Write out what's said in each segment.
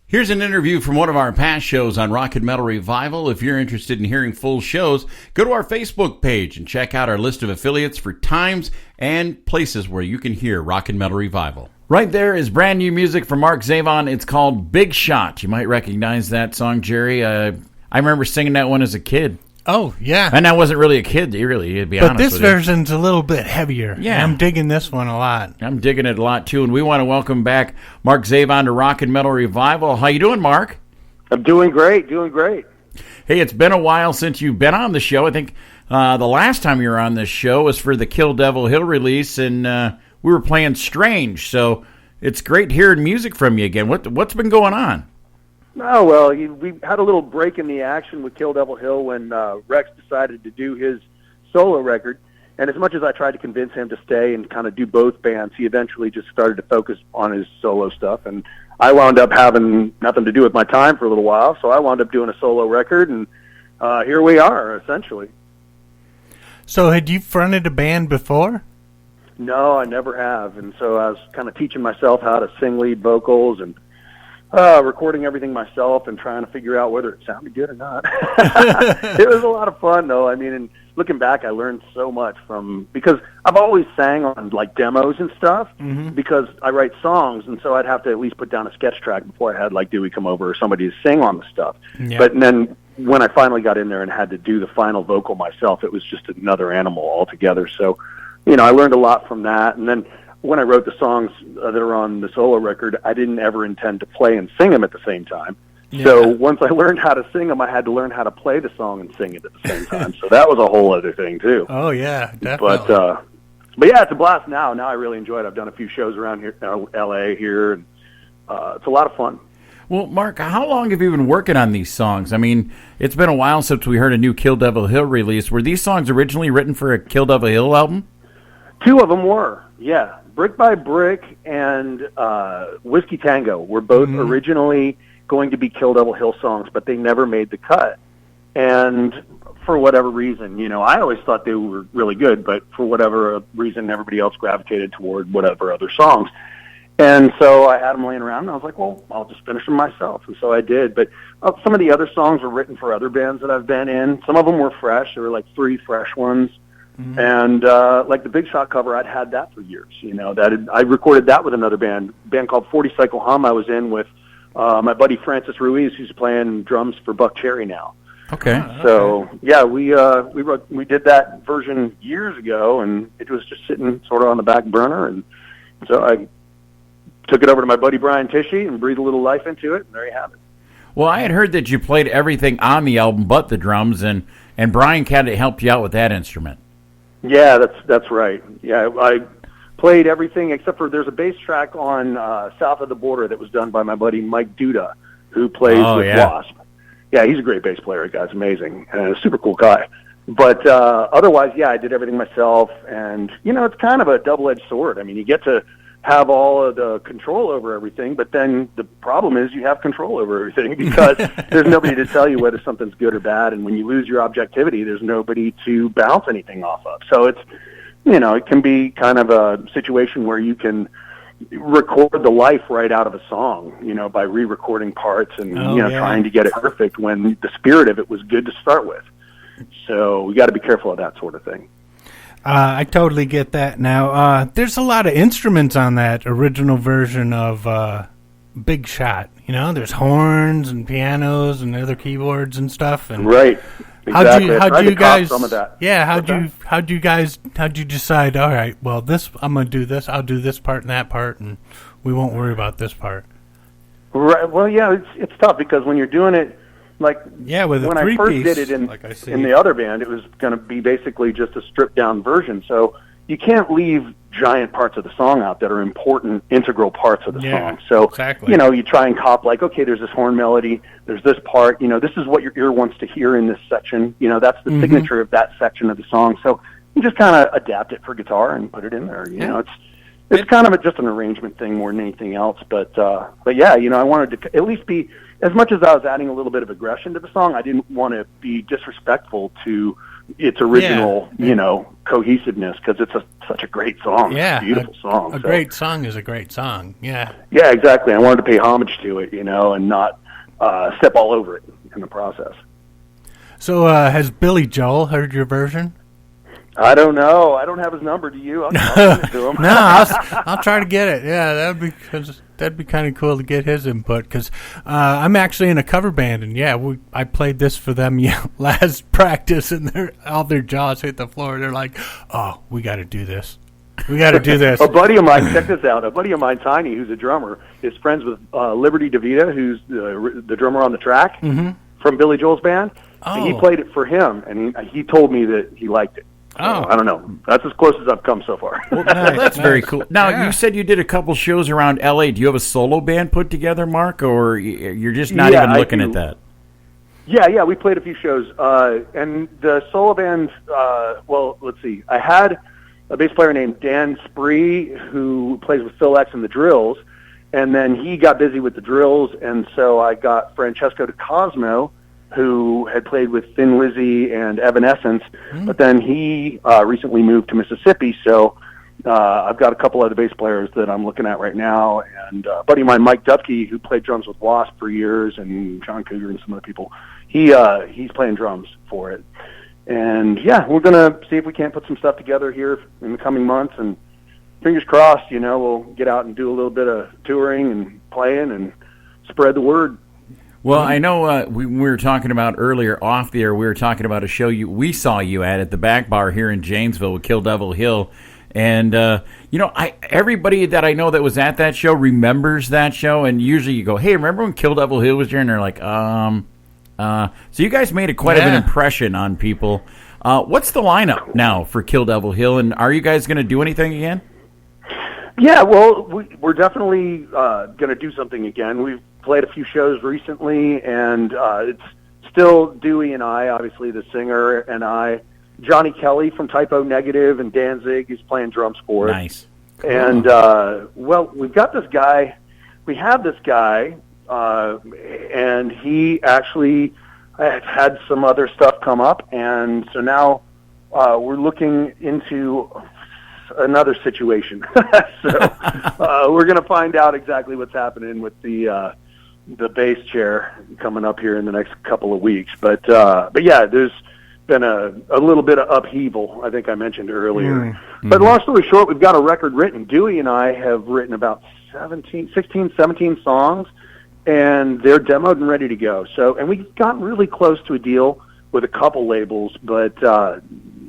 Here's an interview from one of our past shows on Rock and Metal Revival. If you're interested in hearing full shows, go to our Facebook page and check out our list of affiliates for times and places where you can hear Rock and Metal Revival. Right there is brand new music from Mark-Zavon. It's called Big Shot. You might recognize that song, Jerry. I remember singing that one as a kid. Oh, yeah. And I wasn't really a kid, really, to be honest with you. But this version's a little bit heavier. Yeah. I'm digging this one a lot. I'm digging it a lot, too. And we want to welcome back Mark-Zavon to Rock and Metal Revival. How you doing, Mark? I'm doing great, doing great. Hey, it's been a while since you've been on the show. I think the last time you were on this show was for the Kill Devil Hill release, and we were playing Strange. So it's great hearing music from you again. What's been going on? Oh, well, we had a little break in the action with Kill Devil Hill when Rex decided to do his solo record. And as much as I tried to convince him to stay and kind of do both bands, he eventually just started to focus on his solo stuff. And I wound up having nothing to do with my time for a little while, so I wound up doing a solo record, and here we are, essentially. So had you fronted a band before? No, I never have. And so I was kind of teaching myself how to sing lead vocals and recording everything myself and trying to figure out whether it sounded good or not. It was a lot of fun, though. I mean, and looking back, I learned so much because I've always sang on, like, demos and stuff because I write songs, and so I'd have to at least put down a sketch track before I had, like, Dewey come over or somebody to sing on the stuff. Yeah. But then when I finally got in there and had to do the final vocal myself, it was just another animal altogether. So, I learned a lot from that. And then when I wrote the songs that are on the solo record, I didn't ever intend to play and sing them at the same time. Yeah. So once I learned how to sing them, I had to learn how to play the song and sing it at the same time. So that was a whole other thing, too. Oh, yeah, definitely. But yeah, it's a blast now. Now I really enjoy it. I've done a few shows around here, L.A. here, and it's a lot of fun. Well, Mark, how long have you been working on these songs? I mean, it's been a while since we heard a new Kill Devil Hill release. Were these songs originally written for a Kill Devil Hill album? Two of them were, yeah. Brick by Brick and Whiskey Tango were both originally going to be Kill Devil Hill songs, but they never made the cut. And for whatever reason, I always thought they were really good, but for whatever reason, everybody else gravitated toward whatever other songs. And so I had them laying around, and I was like, well, I'll just finish them myself. And so I did. But some of the other songs were written for other bands that I've been in. Some of them were fresh. There were like 3 fresh ones. And like the Big Shot cover, I'd had that for years. I recorded that with another band called 40 Cycle Hum. I was in with my buddy Francis Ruiz, who's playing drums for Buck Cherry now. Okay. So yeah, we did that version years ago, and it was just sitting sort of on the back burner. And so I took it over to my buddy Brian Tishy and breathed a little life into it, and there you have it. Well, I had heard that you played everything on the album but the drums, and Brian kind of helped you out with that instrument. Yeah, that's right. Yeah, I played everything except for there's a bass track on South of the Border that was done by my buddy Mike Duda, who plays with Wasp. Yeah, he's a great bass player. The guy's amazing and a super cool guy. But otherwise, yeah, I did everything myself, and it's kind of a double-edged sword. I mean, you get to have all of the control over everything, but then the problem is you have control over everything because there's nobody to tell you whether something's good or bad, and when you lose your objectivity, there's nobody to bounce anything off of. So it's, it can be kind of a situation where you can record the life right out of a song, by re-recording parts and, trying to get it perfect when the spirit of it was good to start with. So we got to be careful of that sort of thing. I totally get that now. There's a lot of instruments on that original version of Big Shot. There's horns and pianos and other keyboards and stuff. And right. Exactly. How'd you guys? Some of that. Yeah. How'd you decide? All right. Well, I'm gonna do this. I'll do this part and that part, and we won't worry about this part. Right. Well, yeah. It's tough because when you're doing it. When I first did it in the other band, it was going to be basically just a stripped-down version. So you can't leave giant parts of the song out that are important, integral parts of the song. So, exactly. You try and cop okay, there's this horn melody, there's this part, this is what your ear wants to hear in this section. That's the signature of that section of the song. So you just kind of adapt it for guitar and put it in there. It's kind of just an arrangement thing more than anything else. But yeah, I wanted to at least be, as much as I was adding a little bit of aggression to the song, I didn't want to be disrespectful to its original, cohesiveness, because it's such a great song. Yeah, it's a beautiful song. A great song is a great song. Yeah. Yeah, exactly. I wanted to pay homage to it, and not step all over it in the process. So has Billy Joel heard your version? I don't know. I don't have his number. Do you? I'll send it to him. No, I'll try to get it. Yeah, that'd be kind of cool to get his input, because I'm actually in a cover band, and I played this for them last practice, and all their jaws hit the floor. They're like, "Oh, we got to do this. We got to do this." A buddy of mine, check this out. A buddy of mine, Tiny, who's a drummer, is friends with Liberty DeVita, who's the drummer on the track from Billy Joel's band. Oh. And he played it for him, and he told me that he liked it. So, I don't know. That's as close as I've come so far. Well, that's very cool. Now, you said you did a couple shows around L.A. Do you have a solo band put together, Mark, or you're just not even looking at that? Yeah, we played a few shows. And the solo band, let's see. I had a bass player named Dan Spree who plays with Phil X and the Drills, and then he got busy with the Drills, and so I got Francesco De Cosmo, who had played with Thin Lizzy and Evanescence, but then he recently moved to Mississippi, so I've got a couple other bass players that I'm looking at right now, and a buddy of mine, Mike Dupke, who played drums with Wasp for years, and John Cougar and some other people, he's playing drums for it. And, we're going to see if we can't put some stuff together here in the coming months, and fingers crossed, we'll get out and do a little bit of touring and playing and spread the word. Well, I know we were talking about earlier off the air, we were talking about a show we saw you at the Back Bar here in Janesville with Kill Devil Hill. And, everybody that I know that was at that show remembers that show. And usually you go, hey, remember when Kill Devil Hill was here? And they're like, So you guys made quite of an impression on people. What's the lineup now for Kill Devil Hill? And are you guys going to do anything again? Yeah, well, we're definitely going to do something again. We've played a few shows recently, and it's still Dewey and I, obviously the singer, and I. Johnny Kelly from Typo Negative and Danzig is playing drums for it. Nice. And, we've got this guy. We have this guy, and he actually had some other stuff come up, and so now we're looking into another situation. So we're going to find out exactly what's happening with the bass chair coming up here in the next couple of weeks. But yeah, there's been a little bit of upheaval, I think I mentioned earlier. Mm-hmm. But long story short, we've got a record written. Dewey and I have written about 17 songs, and they're demoed and ready to go. So, and we've gotten really close to a deal with a couple labels, but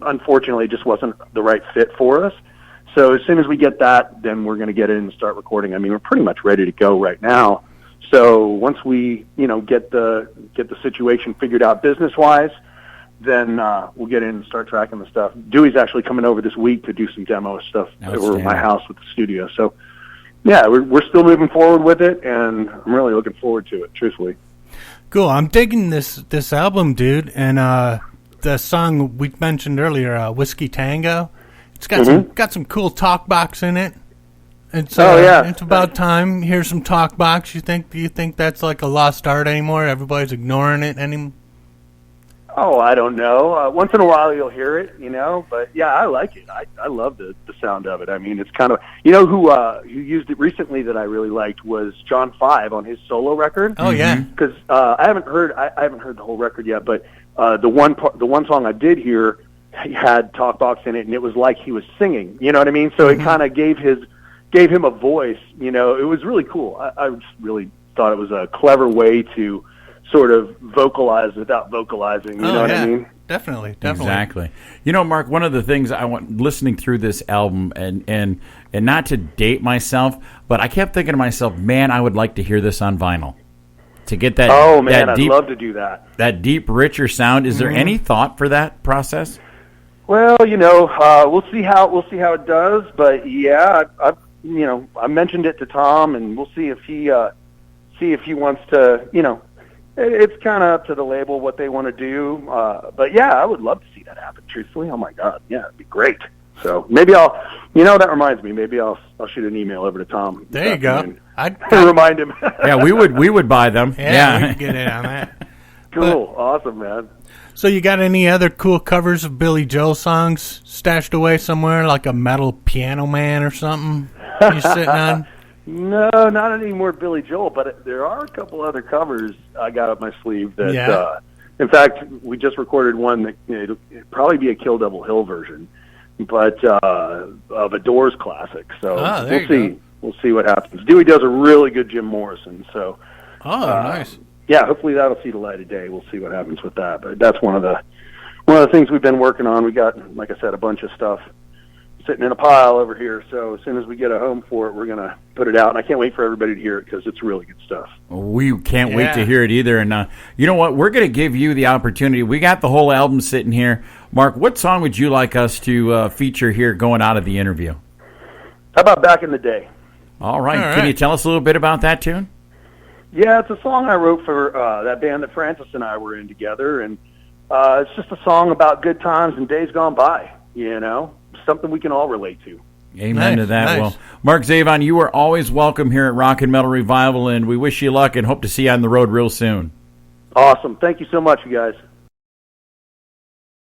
unfortunately it just wasn't the right fit for us. So as soon as we get that, then we're going to get in and start recording. I mean, we're pretty much ready to go right now. So once we, get the situation figured out business-wise, then we'll get in and start tracking the stuff. Dewey's actually coming over this week to do some demo stuff over at my house with the studio. So, yeah, we're still moving forward with it, and I'm really looking forward to it, truthfully. Cool. I'm digging this album, dude, and the song we mentioned earlier, Whiskey Tango. It's got some cool talk box in it. It's it's about time. Here's some talk box. Do you think that's like a lost art anymore? Everybody's ignoring it anymore? Oh, I don't know. Once in a while you'll hear it, but yeah, I like it. I love the sound of it. I mean, it's kind of, who used it recently that I really liked was John 5 on his solo record. Oh yeah. Because I haven't heard the whole record yet, but the one song I did hear had talk box in it, and it was like he was singing. You know what I mean? So it kind of gave him a voice. It was really cool. I just really thought it was a clever way to sort of vocalize without vocalizing. You know what I mean? Definitely. Exactly. Mark, one of the things I want listening through this album, and not to date myself, but I kept thinking to myself, man, I would like to hear this on vinyl. To get that. Oh man, I'd love to do that. That deep, richer sound. Is there any thought for that process? Well, we'll see how it does. But yeah, I mentioned it to Tom, and we'll see if he wants to. It's kind of up to the label what they want to do. But yeah, I would love to see that happen. Truthfully, oh my God, yeah, it'd be great. So maybe I'll. That reminds me. Maybe I'll shoot an email over to Tom. There you go. I'd remind him. Yeah, we would buy them. Yeah, we can get in on that. Cool. Awesome, man. So you got any other cool covers of Billy Joel songs stashed away somewhere, like a metal piano man or something you sitting on? No, not any more Billy Joel, but there are a couple other covers I got up my sleeve that, in fact, we just recorded one that it'll probably be a Kill Devil Hill version, but of a Doors classic. So we'll see. We'll see what happens. Dewey does a really good Jim Morrison, so nice. Yeah, hopefully that'll see the light of day. We'll see what happens with that. But that's one of the things we've been working on. We got, like I said, a bunch of stuff sitting in a pile over here. So as soon as we get a home for it, we're going to put it out. And I can't wait for everybody to hear it because it's really good stuff. We can't wait to hear it either. And you know what? We're going to give you the opportunity. We got the whole album sitting here. Mark, what song would you like us to feature here going out of the interview? How about Back in the Day? All right. Can you tell us a little bit about that tune? Yeah, it's a song I wrote for that band that Francis and I were in together. And it's just a song about good times and days gone by, something we can all relate to. Amen to that. Nice. Well, Mark-Zavon, you are always welcome here at Rock and Metal Revival, and we wish you luck and hope to see you on the road real soon. Awesome. Thank you so much, you guys.